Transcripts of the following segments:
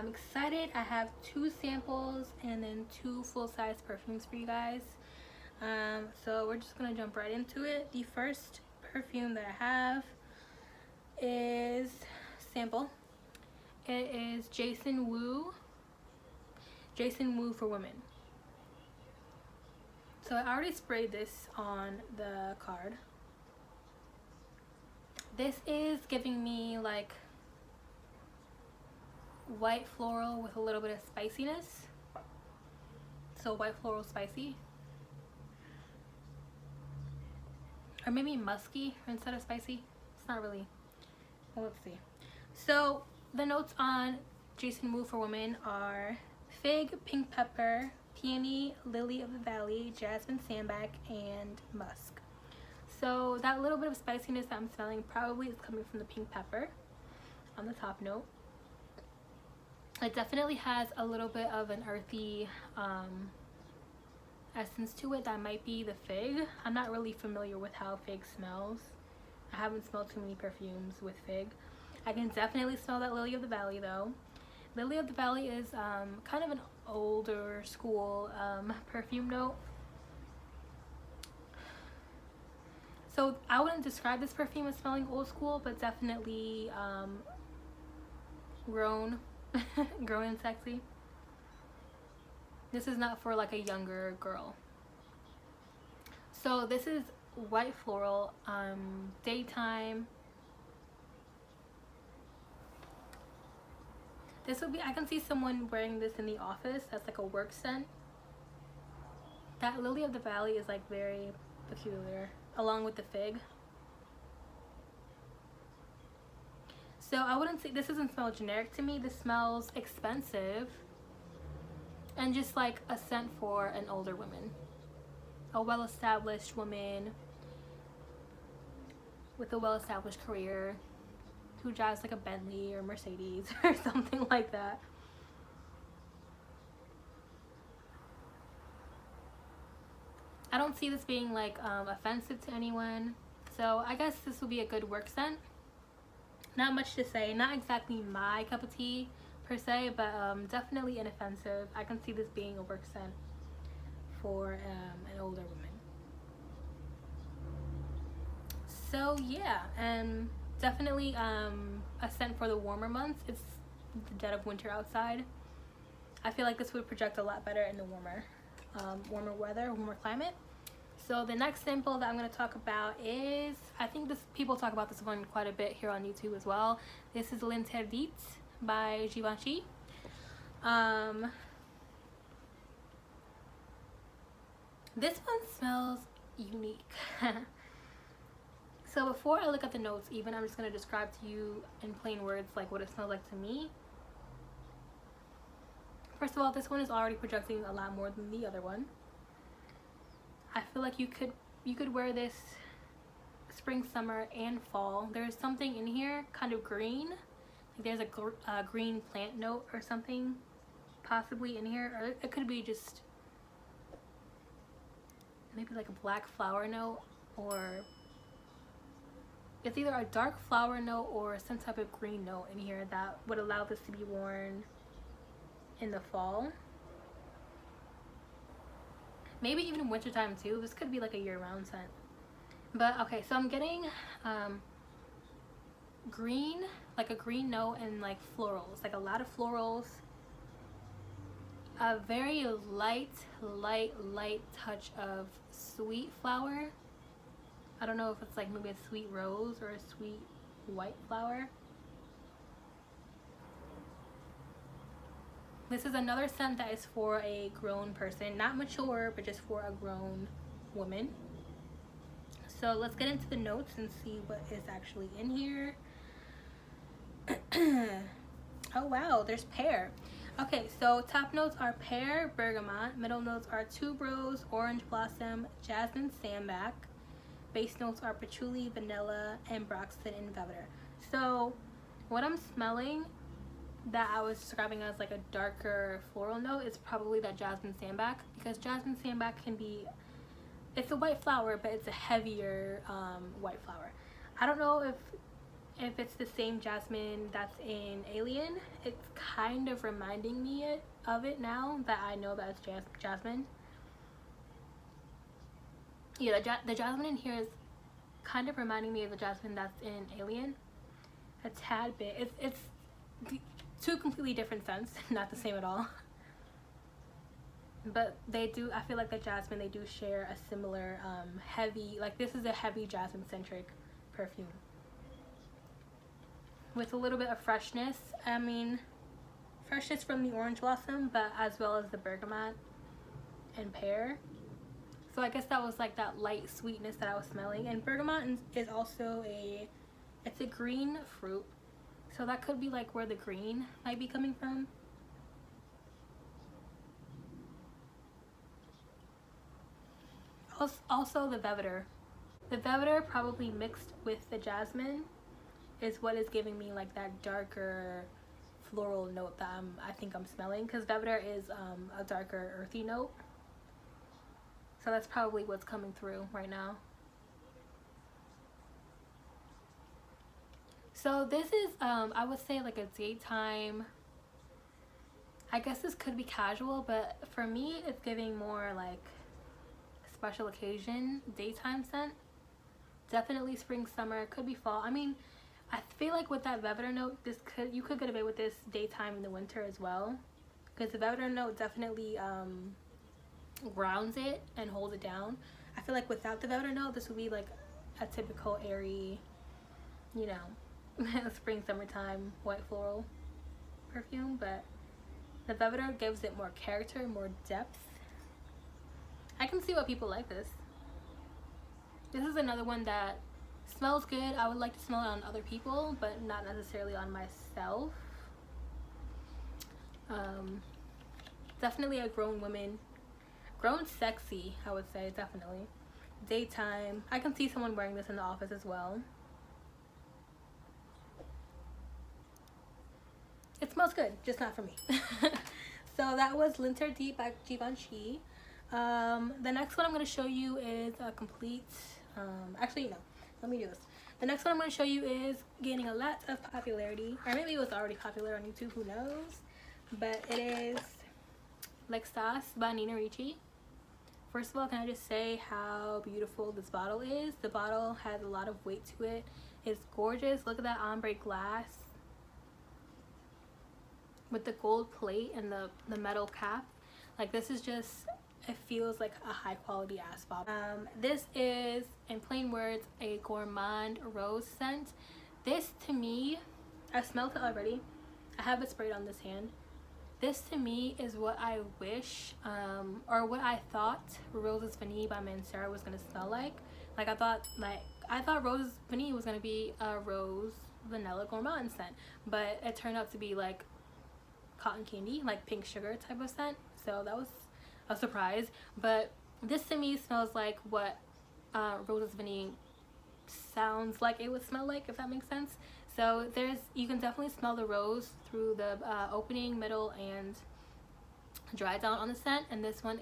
I'm excited. I have 2 samples and then 2 full-size perfumes for you guys. So we're just gonna jump right into it. The first perfume that I have is sample. It is Jason Wu for women. So I already sprayed this on the card. This is giving me like white floral with a little bit of spiciness. So white floral spicy. Or maybe musky instead of spicy. It's not really. Well, let's see. So the notes on Jason Wu for women are fig, pink pepper, peony, lily of the valley, jasmine sandalwood, and musk. So that little bit of spiciness that I'm smelling probably is coming from the pink pepper on the top note. It definitely has a little bit of an earthy essence to it that might be the fig. I'm not really familiar with how fig smells. I haven't smelled too many perfumes with fig. I can definitely smell that lily of the valley though. Lily of the valley is kind of an older school perfume note. So I wouldn't describe this perfume as smelling old school, but definitely grown and sexy. This is not for like a younger girl. So this is white floral, daytime. This would be, I can see someone wearing this in the office. That's like a work scent. That lily of the valley is like very peculiar, along with the fig. So I wouldn't say, this doesn't smell generic to me. This smells expensive and just like a scent for an older woman, a well-established woman with a well-established career who drives like a Bentley or Mercedes or something like that. I don't see this being like offensive to anyone, so I guess this will be a good work scent. Not much to say, not exactly my cup of tea per se, but definitely inoffensive. I can see this being a work scent for an older woman. So yeah, definitely a scent for the warmer months. It's the dead of winter outside. I feel like this would project a lot better in the warmer weather, warmer climate. So the next sample that I'm going to talk about is, I think people talk about this one quite a bit here on YouTube as well. This is L'Interdite by Givenchy. This one smells unique. So before I look at the notes even, I'm just going to describe to you in plain words like what it smells like to me. First of all, this one is already projecting a lot more than the other one. I feel like you could wear this spring, summer, and fall. There's something in here kind of green. Like there's a green plant note or something possibly in here, or it could be just maybe like a black flower note, or it's either a dark flower note or some type of green note in here that would allow this to be worn in the fall. Maybe even wintertime too. This could be like a year-round scent. But okay, so I'm getting green, like a green note, and like florals, like a lot of florals. A very light touch of sweet flower. I don't know if it's like maybe a sweet rose or a sweet white flower. This is another scent that is for a grown person, not mature, but just for a grown woman. So let's get into the notes and see what is actually in here. Oh wow, there's pear. Okay, so top notes are pear, bergamot. Middle notes are tuberose, orange blossom, jasmine sambac. Base notes are patchouli, vanilla, and broxton and velvet. So what I'm smelling that I was describing as like a darker floral note is probably that jasmine sambac, because jasmine sambac can be, it's a white flower, but it's a heavier white flower. I don't know if if it's the same jasmine that's in Alien. It's kind of reminding me of it now that I know that it's jasmine. Yeah, the jasmine in here is kind of reminding me of the jasmine that's in Alien. A tad bit. It's two completely different scents, not the same at all. But they do, I feel like the jasmine, they do share a similar heavy, like this is a heavy jasmine centric perfume. With a little bit of freshness. I mean, freshness from the orange blossom, but as well as the bergamot and pear. So I guess that was like that light sweetness that I was smelling. And bergamot is also it's a green fruit. So that could be like where the green might be coming from. Also the vetiver. The vetiver probably mixed with the jasmine is what is giving me like that darker floral note that I think I'm smelling. Because vetiver is a darker earthy note. So that's probably what's coming through right now. So this is, I would say like a daytime, I guess this could be casual, but for me it's giving more like special occasion, daytime scent. Definitely spring, summer, could be fall. I mean, I feel like with that vetiver note, you could get away with this daytime in the winter as well. Because the vetiver note definitely grounds it and holds it down. I feel like without the vetiver note, this would be like a typical airy, you know, spring, summertime, white floral perfume. But the vetiver gives it more character, more depth. I can see why people like this. This is another one that smells good. I would like to smell it on other people, but not necessarily on myself. Definitely a grown woman. Grown sexy, I would say, definitely. Daytime. I can see someone wearing this in the office as well. It smells good, just not for me. So that was Linter Deep by Givenchy. The next one I'm going to show you is a complete... actually, no. Let me do this. The next one I'm going to show you is gaining a lot of popularity. Or maybe it was already popular on YouTube, who knows. But it is L'Extase by Ricci. First of all, can I just say how beautiful this bottle is? The bottle has a lot of weight to it. It's gorgeous. Look at that ombre glass with the gold plate and the metal cap. Like, this is just, it feels like a high quality ass bottle. This is, in plain words, a gourmand rose scent. This to me, I smelled it already. I have it sprayed on this hand. This to me is what I wish, or what I thought Roses Vanille by Mancera was gonna smell like. Like I thought Rose Vanille was gonna be a rose vanilla gourmand scent, but it turned out to be like cotton candy, like pink sugar type of scent. So that was a surprise. But this to me smells like what Roses Vanille sounds like it would smell like, if that makes sense. So you can definitely smell the rose through the opening, middle, and dry down on the scent. And this one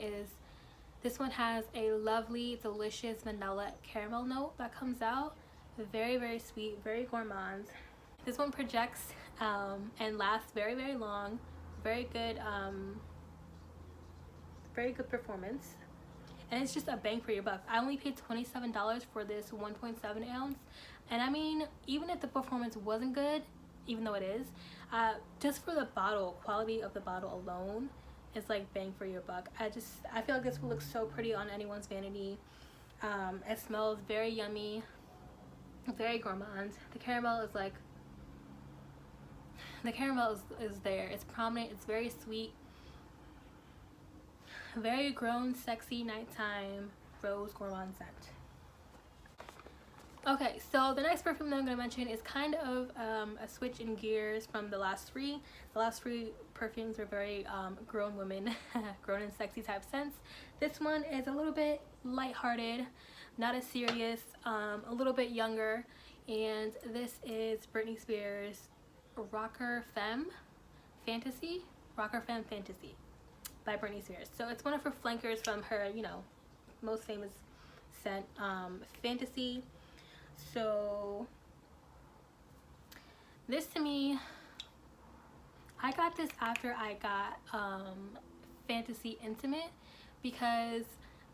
has a lovely, delicious vanilla caramel note that comes out. Very, very sweet, very gourmand. This one projects and lasts very, very long. Very good performance. And it's just a bang for your buck. I only paid $27 for this 1.7 ounce. And I mean, even if the performance wasn't good, even though it is, just for the bottle, quality of the bottle alone, it's like bang for your buck. I feel like this will look so pretty on anyone's vanity. It smells very yummy, very gourmand. The caramel is there. It's prominent. It's very sweet. Very grown, sexy, nighttime rose gourmand scent. Okay, so the next perfume that I'm going to mention is kind of a switch in gears from the last three. The last three perfumes were very grown women, grown and sexy type scents. This one is a little bit lighthearted, not as serious, a little bit younger, and this is Britney Spears' Rocker Femme Fantasy by Britney Spears. So it's one of her flankers from her, you know, most famous scent, Fantasy. So This to me, I got this after I got Fantasy Intimate because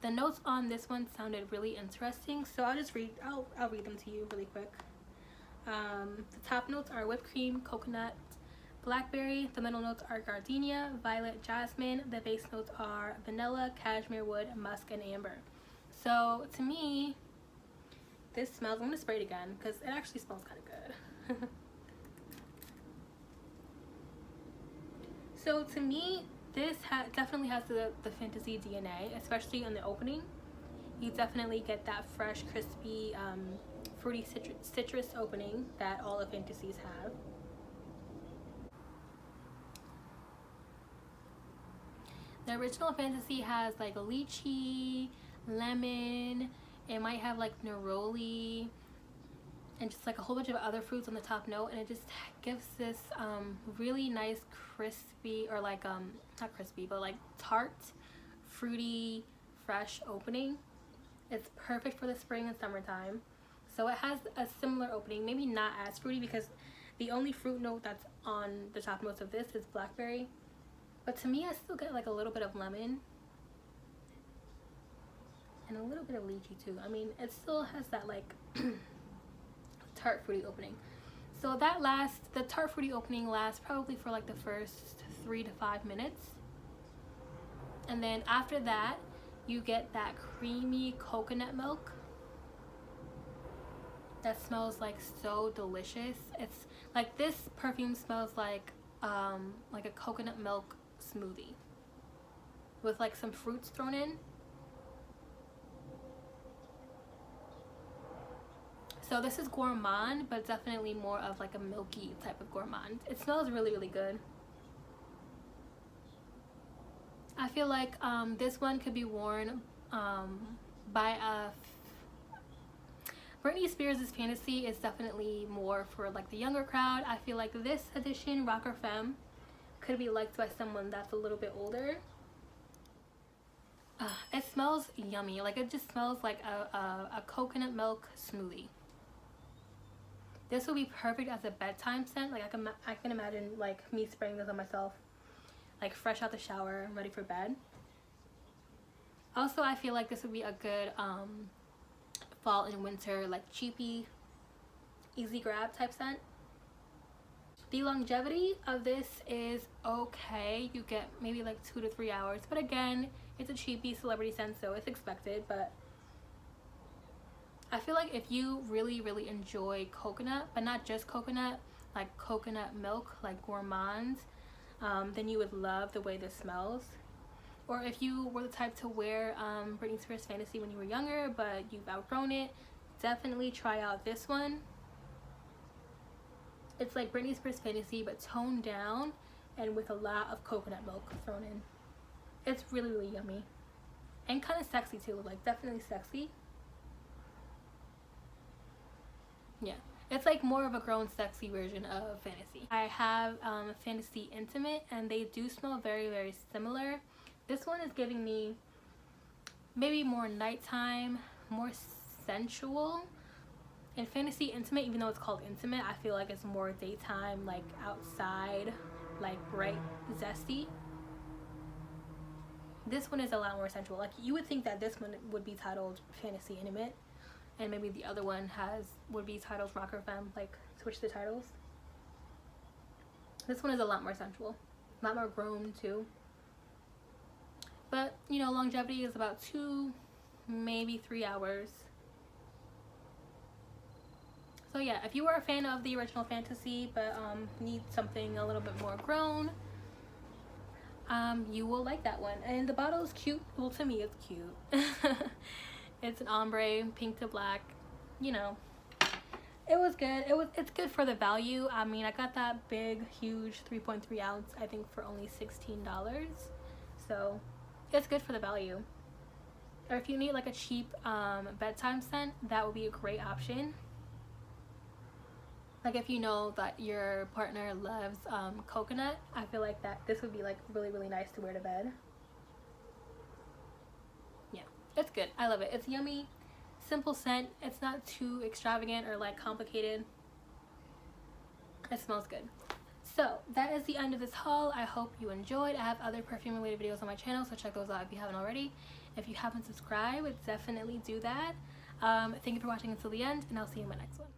the notes on this one sounded really interesting. So I'll read them to you really quick. The top notes are whipped cream, coconut, blackberry. The middle notes are gardenia, violet, jasmine. The base notes are vanilla, cashmere wood, musk, and amber. So to me, this smells, I'm gonna spray it again because it actually smells kind of good. So to me, this definitely has the fantasy DNA, especially in the opening. You definitely get that fresh, crispy, fruity citrus opening that all the fantasies have. The original fantasy has like lychee, lemon, it might have like neroli, and just like a whole bunch of other fruits on the top note, and it just gives this really nice crispy, or like not crispy but like tart, fruity, fresh opening. It's perfect for the spring and summertime. So it has a similar opening, maybe not as fruity because the only fruit note that's on the top notes of this is blackberry, but to me I still get like a little bit of lemon and a little bit of lychee too. I mean, it still has that like tart fruity opening. So the tart fruity opening lasts probably for like the first 3 to 5 minutes, and then after that you get that creamy coconut milk that smells like so delicious. It's like, this perfume smells like a coconut milk smoothie with like some fruits thrown in. So this is gourmand, but definitely more of like a milky type of gourmand. It smells really, really good. I feel like this one could be worn by a... Britney Spears' Fantasy is definitely more for like the younger crowd. I feel like this edition, Rock or Femme, could be liked by someone that's a little bit older. It smells yummy. Like, it just smells like a coconut milk smoothie. This would be perfect as a bedtime scent. Like, I can imagine like me spraying this on myself, like fresh out the shower, ready for bed. Also, I feel like this would be a good fall and winter, like cheapy, easy grab type scent. The longevity of this is okay. You get maybe like 2 to 3 hours, but again, it's a cheapy celebrity scent, so it's expected. But I feel like if you really, really enjoy coconut, but not just coconut, like coconut milk, like gourmands, then you would love the way this smells. Or if you were the type to wear Britney Spears Fantasy when you were younger, but you've outgrown it, definitely try out this one. It's like Britney Spears Fantasy, but toned down and with a lot of coconut milk thrown in. It's really, really yummy. And kind of sexy too, like definitely sexy. Yeah, it's like more of a grown sexy version of Fantasy. I have Fantasy Intimate, and they do smell very, very similar. This one is giving me maybe more nighttime, more sensual. In Fantasy Intimate, even though it's called Intimate, I feel like it's more daytime, like outside, like bright, zesty. This one is a lot more sensual. Like, you would think that this one would be titled Fantasy Intimate, and maybe the other one would be titled Rock or Femme, like switch the titles. This one is a lot more sensual, a lot more grown too. But you know, longevity is about 2, maybe 3 hours. So yeah, if you are a fan of the original Fantasy but need something a little bit more grown, you will like that one. And the bottle is cute. Well, to me it's cute. It's an ombre, pink to black. You know, it was good. It's good for the value. I mean, I got that big, huge 3.3 ounce, I think, for only $16. So it's good for the value. Or if you need like a cheap bedtime scent, that would be a great option. Like, if you know that your partner loves coconut, I feel like this would be like really, really nice to wear to bed. Yeah, it's good. I love it. It's yummy, simple scent. It's not too extravagant or like complicated. It smells good. So that is the end of this haul. I hope you enjoyed. I have other perfume related videos on my channel, so check those out if you haven't already. If you haven't subscribed, definitely do that. Thank you for watching until the end, and I'll see you in my next one.